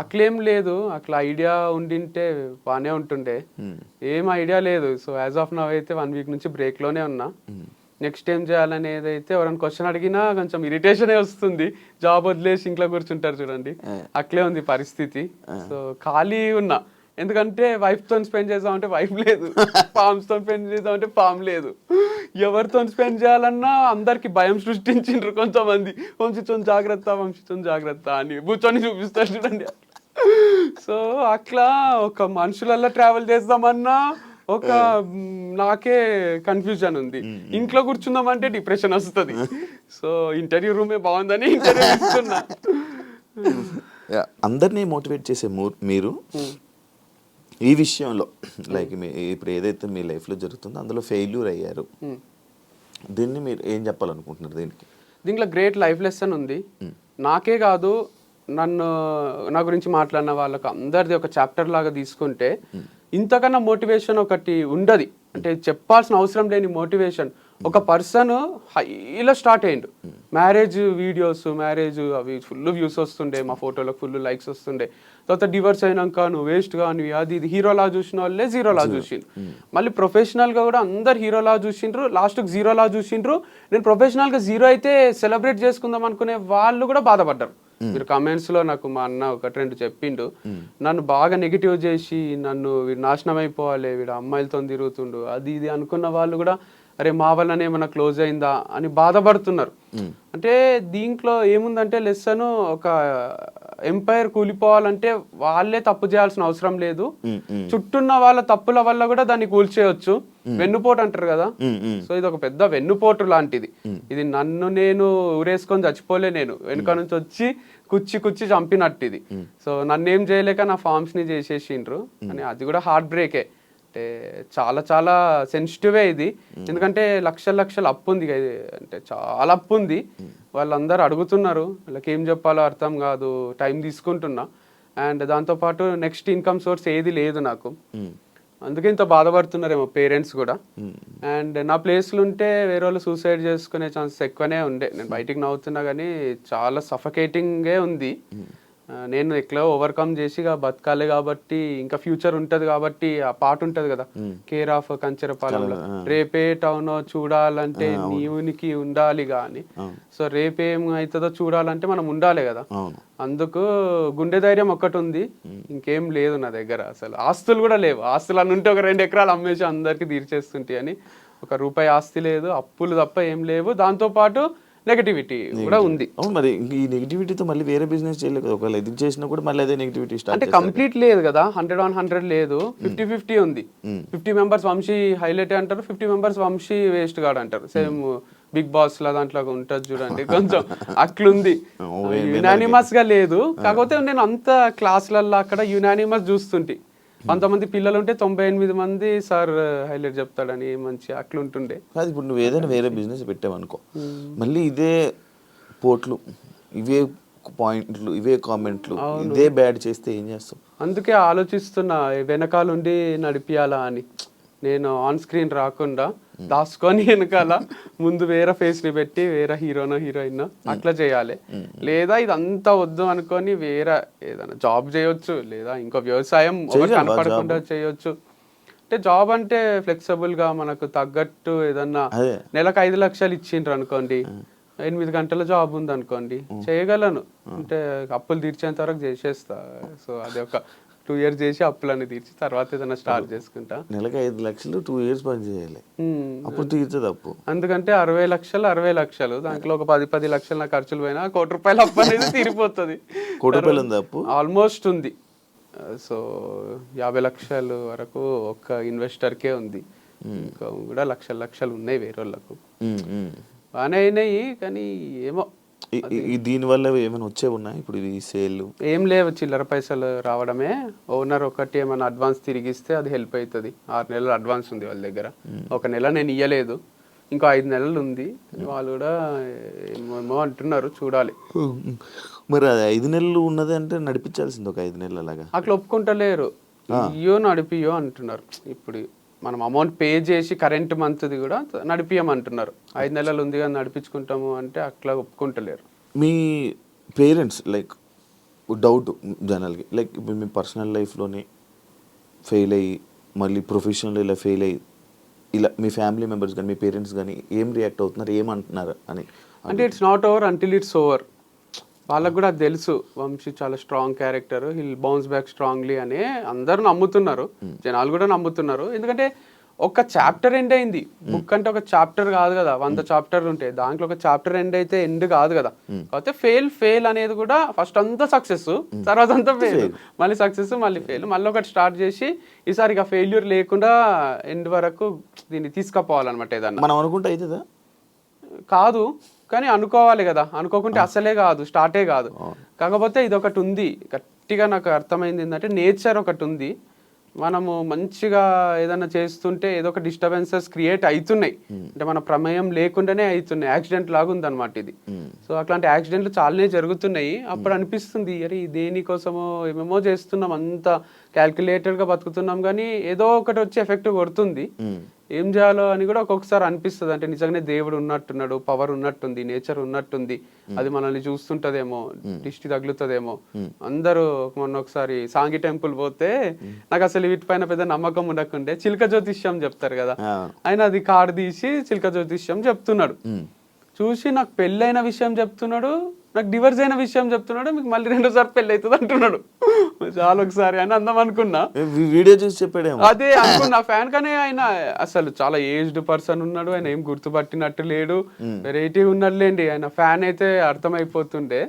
అట్లేం లేదు, అట్లా ఐడియా ఉండింటే బాగానే ఉంటుండే, ఏం ఐడియా లేదు. సో యాజ్ ఆఫ్ నవ్ అయితే 1 వీక్ నుంచి బ్రేక్లోనే ఉన్నా. నెక్స్ట్ ఏం చేయాలనేది అయితే ఎవరైనా క్వశ్చన్ అడిగినా కొంచెం ఇరిటేషనే వస్తుంది. జాబ్ వదిలేసి ఇంట్లో కూర్చుంటారు చూడండి, అట్లే ఉంది పరిస్థితి. సో ఖాళీ ఉన్నా, ఎందుకంటే వైఫ్తో స్పెండ్ చేద్దామంటే వైఫ్ లేదు, ఫామ్స్తో స్పెండ్ చేద్దామంటే ఫామ్ లేదు, ఎవరితో స్పెండ్ చేయాలన్నా అందరికి భయం సృష్టించిండ్రు కొంతమంది. వంశీతో జాగ్రత్త అని కూర్చొని చూపిస్తారు చూడండి. సో అట్లా ఒక మనుషులల్లో ట్రావెల్ చేద్దామన్నా ఒక నాకే కన్ఫ్యూజన్ ఉంది. ఇంట్లో కూర్చుందామంటే డిప్రెషన్ వస్తుంది. సో ఇంటర్వ్యూ రూమే బాగుందని ఇంటర్వ్యూ ఇస్తున్నా. అందరినీ మోటివేట్ చేసే మీరు ఈ విషయంలో లైక్ ఇప్పుడు ఏదైతే మీ లైఫ్లో జరుగుతుందో అందులో ఫెయిల్యూర్ అయ్యారు, దీన్ని మీరు ఏం చెప్పాలనుకుంటున్నారు? దీంట్లో గ్రేట్ లైఫ్ లెసన్ ఉంది. నాకే కాదు, నా గురించి మాట్లాడిన వాళ్ళకి అందరిది ఒక చాప్టర్ లాగా తీసుకుంటే ఇంతకన్నా మోటివేషన్ ఒకటి ఉండదు. అంటే చెప్పాల్సిన అవసరం లేని మోటివేషన్. ఒక పర్సన్ హైలో స్టార్ట్ అయ్యిండు, మ్యారేజ్ వీడియోస్, అవి ఫుల్ వ్యూస్ వస్తుండే, మా ఫోటోలకు ఫుల్ లైక్స్ వస్తుండే. తర్వాత డివర్స్ అయినాక నువ్వు వేస్ట్ గా, నువ్వు అది ఇది హీరోలా చూసిన వాళ్ళే జీరోలా చూసిండ్రు. మళ్ళీ ప్రొఫెషనల్గా కూడా అందరు హీరోలా చూసిండ్రు, లాస్ట్కి జీరోలా చూసిండ్రు. నేను ప్రొఫెషనల్గా జీరో అయితే సెలబ్రేట్ చేసుకుందాం అనుకునే వాళ్ళు కూడా బాధపడ్డారు. మీరు కమెంట్స్లో నాకు మా అన్న 1-2 చెప్పిండు, నన్ను బాగా నెగిటివ్ చేసి నన్ను వీడు నాశనం అయిపోవాలి, వీడు అమ్మాయిలతో తిరుగుతుండు, అది ఇది అనుకున్న వాళ్ళు కూడా అరే మా వల్లనే ఏమైనా క్లోజ్ అయిందా అని బాధపడుతున్నారు. అంటే దీంట్లో ఏముందంటే లెసన్, ఒక ఎంపైర్ కూలిపోవాలంటే వాళ్ళే తప్పు చేయాల్సిన అవసరం లేదు, చుట్టూన్న వాళ్ళ తప్పుల వల్ల కూడా దాన్ని కూల్చేయచ్చు. వెన్నుపోటు అంటారు కదా, సో ఇది ఒక పెద్ద వెన్నుపోటు లాంటిది. ఇది నన్ను నేను ఊరేసుకొని చచ్చిపోలే, నేను వెనుక నుంచి వచ్చి కుచ్చి చంపినట్టు ఇది. సో నన్నేం చేయలేక నా ఫార్మ్స్ ని చేసేసిండ్రు అని, అది కూడా హార్ట్ బ్రేకే. అంటే చాలా సెన్సిటివే ఇది, ఎందుకంటే లక్షల అప్పు ఉంది, అంటే చాలా అప్పు ఉంది. వాళ్ళందరూ అడుగుతున్నారు, వాళ్ళకి ఏం చెప్పాలో అర్థం కాదు, టైం తీసుకుంటున్నా. అండ్ దాంతోపాటు నెక్స్ట్ ఇన్కమ్ సోర్స్ ఏది లేదు నాకు, అందుకే ఇంత బాధపడుతున్నారేమో పేరెంట్స్ కూడా. అండ్ నా ప్లేస్లు ఉంటే వేరే వాళ్ళు సూసైడ్ చేసుకునే ఛాన్సెస్ ఎక్కువనే ఉండే. నేను బయటికి నవ్వుతున్నా కానీ చాలా సఫకేటింగే ఉంది. నేను ఎట్లా ఓవర్కమ్ చేసి ఇక బతకాలి కాబట్టి ఇంకా ఫ్యూచర్ ఉంటది కాబట్టి ఆ పాట ఉంటది కదా, కేర్ ఆఫ్ కంచెరపాలెంలో, రేపే టౌన్ చూడాలంటే నీవునికి ఉండాలి గాని, సో రేపేం అవుతుందో చూడాలంటే మనం ఉండాలి కదా. అందుకు గుండె ధైర్యం ఒక్కటి ఉంది, ఇంకేం లేదు నా దగ్గర. అసలు ఆస్తులు కూడా లేవు. ఆస్తులు అని ఉంటే ఒక 2 ఎకరాలు అమ్మేసి అందరికి తీర్చేస్తుంటే అని, ఒక రూపాయి ఆస్తి లేదు, అప్పులు తప్ప ఏం లేవు. దాంతో పాటు నెగటివిటీ కూడా ఉంది. మరి ఈ నెగిటివిటీతో మళ్ళీ వేరే బిజినెస్ చేయలేదు కదా, ఒకవేళ ఇది చేసినా కూడా మళ్ళీ అదే నెగిటివిటీ స్టార్ట్ అంటే కంప్లీట్ లేదు కదా, 100 లేదు, 50-50 ఉంది. 50 మెంబర్స్ వంశీ హైలైట్ అంటారు, 50 మెంబర్స్ వంశీ వేస్ట్ గాడు అంటారు. సేమ్ బిగ్ బాస్ లా దాంట్లో ఉంటుంది చూడండి, కొంచెం అట్లుంది. యునానిమస్ గా లేదు, కాకపోతే నేను అంత క్లాసులలో అక్కడ యునానిమస్ చూస్తుంటే 100 పిల్లలు ఉంటే 98 మంది సార్ హైలైట్ చెప్తాడని మంచి అట్లుంటుండే. కాదు, ఇప్పుడు నువ్వు ఏదైనా వేరే బిజినెస్ పెట్టావనుకో, మళ్ళీ ఇదే పోట్లు, ఇవే పాయింట్లు, ఇవే కామెంట్లు, ఇదే బ్యాడ్ చేస్తే ఏం చేస్తావు? అందుకే ఆలోచిస్తున్నా వెనకాలండి నడిపియాలా అని. నేను ఆన్ స్క్రీన్ రాకుండా దాచుకొని వెనకాల ముందు వేరే ఫేస్ ని పెట్టి వేరే హీరోనో హీరోయిన్ అట్లా చేయాలి. లేదా ఇదంతా వద్దు అనుకొని వేరే ఏదైనా జాబ్ చేయొచ్చు, లేదా ఇంకో వ్యవసాయం కనపడకుండా చేయొచ్చు. అంటే జాబ్ అంటే ఫ్లెక్సిబుల్ గా మనకు తగ్గట్టు ఏదన్నా నెలకు 5 లక్షలు ఇచ్చిండ్రు అనుకోండి, 8 గంటల జాబ్ ఉంది అనుకోండి, చేయగలను. అంటే అప్పులు తీర్చేంత వరకు చేసేస్తా. సో అది ఒక 2 years చేసి అప్పులన్నీ తీర్చి తర్వాత ఏదైనా స్టార్ట్ చేసుకుంటా. నెలకు 5 లక్షలు 2 years పని చేయాలి, అప్పుడు తీర్చదు అప్పు. అందుకంటే 60 లక్షలు దాంట్లో ఒక 10 లక్షలు నా ఖర్చులు పోయినా 1 కోటి రూపాయలు అప్పు అనేది తీరిపోతుంది. 1 కోటి రూపాయలు ఉంది అప్పు ఆల్మోస్ట్ ఉంది. సో 50 లక్షలు వరకు ఒక ఇన్వెస్టర్కే ఉంది, ఇంకా కూడా లక్షలు ఉన్నాయి వేరే వాళ్ళకు. బాగానే అయినాయి కానీ ఏమో దీని వల్ల ఏమైనా వచ్చే ఉన్నాయి ఇప్పుడు ఈ సేల్? ఏం లేవు, చిల్లర పైసలు రావడమే. ఓనర్ ఒకటి ఏమైనా అడ్వాన్స్ తిరిగిస్తే అది హెల్ప్ అవుతుంది. 6 నెలలు అడ్వాన్స్ ఉంది వాళ్ళ దగ్గర, 1 నెల నేను ఇయ్యలేదు, ఇంకో 5 నెలలు ఉంది. వాళ్ళు కూడా ఏమో అంటున్నారు, చూడాలి. మరి అది 5 నెలలు ఉన్నది అంటే నడిపించాల్సింది ఒక 5 నెలలు అలాగా. అట్లా ఒప్పుకుంటలేరు, ఇయ్యో నడిపియో అంటున్నారు. ఇప్పుడు మనం అమౌంట్ పే చేసి కరెంట్ మంత్ది కూడా నడిపియమంటున్నారు. 5 నెలలు ఉంది కానీ నడిపించుకుంటాము అంటే అట్లా ఒప్పుకుంటలేరు. మీ పేరెంట్స్ లైక్ డౌట్ జనరల్గా, లైక్ ఇప్పుడు మీ పర్సనల్ లైఫ్లోనే ఫెయిల్ అయ్యి మళ్ళీ ప్రొఫెషనల్ ఇలా ఫెయిల్ అయ్యి ఇలా మీ ఫ్యామిలీ మెంబర్స్ కానీ మీ పేరెంట్స్ కానీ ఏం రియాక్ట్ అవుతున్నారు, ఏమంటున్నారు అని? అంటే it's not over until it's over. వాళ్ళకు కూడా తెలుసు వంశీ చాలా strong character, hill bounce back strongly అని అందరూ నమ్ముతున్నారు, జనాలు కూడా నమ్ముతున్నారు. ఎందుకంటే ఒక చాప్టర్ ఎండ్ అయింది. బుక్ అంటే ఒక చాప్టర్ కాదు కదా, 100 చాప్టర్లు ఉంటాయి, దాంట్లో ఒక చాప్టర్ ఎండ్ అయితే ఎండ్ కాదు కదా. కాకపోతే ఫెయిల్ అనేది కూడా ఫస్ట్ అంతా సక్సెస్, తర్వాత అంతా ఫెయిల్, మళ్ళీ సక్సెస్, మళ్ళీ ఫెయిల్, మళ్ళీ ఒకటి స్టార్ట్ చేసి ఈసారి ఇక ఫెయిల్యూర్ లేకుండా ఎండ్ వరకు దీన్ని తీసుకుపోవాలన్నమాట. ఏదన్నా మనం అనుకుంటే అవుతుందా? కాదు, కానీ అనుకోవాలి కదా, అనుకోకుంటే అసలే కాదు, స్టార్టే కాదు. కాకపోతే ఇది ఒకటి ఉంది గట్టిగా నాకు అర్థమైంది, ఏంటంటే నేచర్ ఒకటి ఉంది. మనము మంచిగా ఏదైనా చేస్తుంటే ఏదో ఒక డిస్టర్బెన్సెస్ క్రియేట్ అవుతున్నాయి, అంటే మన ప్రమేయం లేకుండానే అవుతున్నాయి. యాక్సిడెంట్ లాగా ఉందన్నమాట ఇది. సో అట్లాంటి యాక్సిడెంట్లు చాలానే జరుగుతున్నాయి. అప్పుడు అనిపిస్తుంది, అరే దేనికోసమో ఏమేమో చేస్తున్నాం, అంతా క్యాల్కులేటెడ్గా బతుకుతున్నాం, కానీ ఏదో ఒకటి వచ్చి ఎఫెక్ట్ కొడుతుంది. ఏం చేయాలో అని కూడా ఒక్కొక్కసారి అనిపిస్తుంది. అంటే నిజంగానే దేవుడు ఉన్నట్టున్నాడు, పవర్ ఉన్నట్టుంది, నేచర్ ఉన్నట్టుంది, అది మనల్ని చూస్తుంటదేమో, దిష్టి తగులుతుందేమో. అందరూ మొన్న ఒకసారి సాంగి టెంపుల్ పోతే నాకు అసలు వీటిపైన పెద్ద నమ్మకం ఉండకుండే, చిలక జ్యోతిష్యం చెప్తారు కదా, ఆయన అది కార్డు తీసి చిలక జ్యోతిష్యం చెప్తున్నాడు. చూసి నాకు పెళ్ళైన విషయం చెప్తున్నాడు, నాకు డివర్స్ అయిన విషయం చెప్తున్నాడు, మీకు మళ్ళీ 2సారి పెళ్ళి అవుతుంది అంటున్నాడు. చాలా ఒకసారి అని అందం అనుకున్నా, వీడియో చూసి చెప్పాడు, అదే అనుకున్నా ఫ్యాన్. కానీ ఆయన అసలు చాలా ఏజ్డ్ పర్సన్ ఉన్నాడు, ఆయన ఏం గుర్తుపట్టినట్టు లేడు, వెరైటీ ఉన్నాడులేండి. ఆయన ఫ్యాన్ అయితే అర్థమైపోతుండే.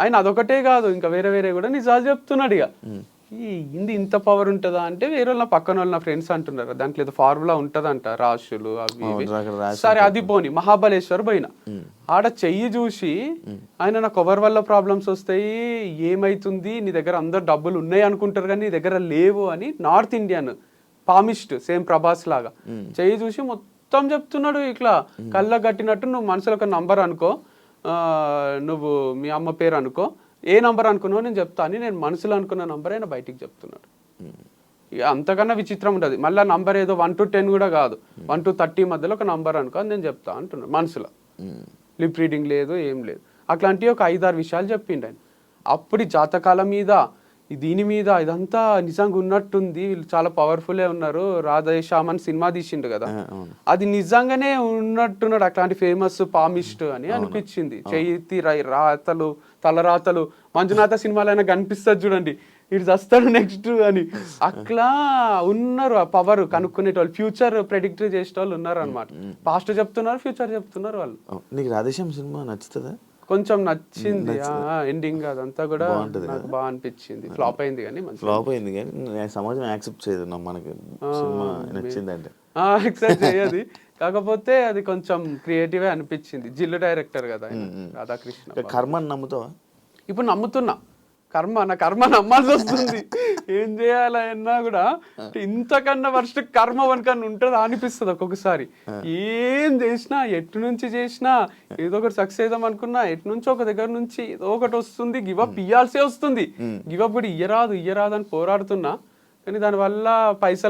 ఆయన అదొకటే కాదు, ఇంకా వేరే కూడా నిజాలు చెప్తున్నాడు. ఇక ఇంత పవర్ ఉంటుందా అంటే వేరే వాళ్ళ పక్కన వాళ్ళ ఫ్రెండ్స్ అంటున్నారు, దాంట్లో ఏదో ఫార్ములా ఉంటదంట, రాశులు అవి సరే. అది పోని మహాబలేశ్వర్ పోయిన ఆడ చెయ్యి చూసి ఆయన నాకు ఎవరి వల్ల ప్రాబ్లమ్స్ వస్తాయి, ఏమైతుంది, నీ దగ్గర అందరు డబ్బులు ఉన్నాయి అనుకుంటారు కానీ నీ దగ్గర లేవు అని north Indian palmist, same Prabhas లాగా చెయ్యి చూసి మొత్తం చెప్తున్నాడు. ఇట్లా కళ్ళ కట్టినట్టు నువ్వు మనసులో ఒక నంబర్ అనుకో, నువ్వు మీ అమ్మ పేరు అనుకో, ఏ నంబర్ అనుకున్నావు నేను చెప్తా అని నేను మనసులో అనుకున్న నంబర్ అయినా బయటికి చెప్తున్నాడు. ఇక అంతకన్నా విచిత్రం ఉంటుంది. మళ్ళీ నంబర్ ఏదో 1 to 10 కూడా కాదు, 1 to 30 మధ్యలో ఒక నంబర్ అనుకో అని నేను చెప్తా అంటున్నాడు మనసులో. లిప్ రీడింగ్ లేదు, ఏం లేదు. అట్లాంటివి ఒక 5-6 విషయాలు చెప్పిండు ఆయన. అప్పుడు జాతకాల మీద దీని మీద ఇదంతా నిజంగా ఉన్నట్టుంది, వీళ్ళు చాలా పవర్ఫుల్లే ఉన్నారు. రాధేశ్యామ్ అని సినిమా తీసిండు కదా, అది నిజంగానే ఉన్నట్టున్నాడు, అట్లాంటి ఫేమస్ పామిస్ట్ అని అనిపించింది. చేతి రాతలు తలరాతలు మంజునాథ సినిమాలో అయినా కనిపిస్తుంది చూడండి, ఇటు వస్తాడు నెక్స్ట్ అని. అట్లా ఉన్నారు ఆ పవర్ కనుక్కునేటోళ్ళు, ఫ్యూచర్ ప్రెడిక్ట్ చేసే వాళ్ళు ఉన్నారు అనమాట. పాస్ట్ చెప్తున్నారు, ఫ్యూచర్ చెప్తున్నారు వాళ్ళు. నీకు రాధేశ్యామ్ సినిమా నచ్చుతుందా? కొంచెం నచ్చింది, ఎండింగ్ అదంతా కూడా నాకు బాగా అనిపించింది. ఫ్లాప్ అయింది కానీ ఫ్లాప్ అయింది కానీ సమాజం యాక్సెప్ట్ చేయదు మనకి సినిమా నచ్చిందంటే. యాక్సెప్ట్ చేయదు, కాకపోతే అది కొంచెం క్రియేటివ్ అనిపించింది. జిల్లు డైరెక్టర్ కదా రాధాకృష్ణ. కర్మని నమ్ముతావా? ఇప్పుడు నమ్ముతున్నా, నా కర్మ నమ్మాల్సి వస్తుంది. ఏం చేయాలన్నా కూడా ఇంతకన్నా వర్స్ట్ కర్మ వనకన్నా ఉంటుందా అనిపిస్తుంది ఒక్కొక్కసారి. ఏం చేసినా, ఎటు నుంచి చేసినా ఏదో ఒకటి సక్సెస్ అవుదాం అనుకున్నా, ఎటు నుంచి ఒక దగ్గర నుంచి ఏదో ఒకటి వస్తుంది, గివప్ ఇయ్యాల్సే వస్తుంది. గివప్ కూడా ఇయ్యరాదు అని పోరాడుతున్నా, కానీ దానివల్ల పైసలు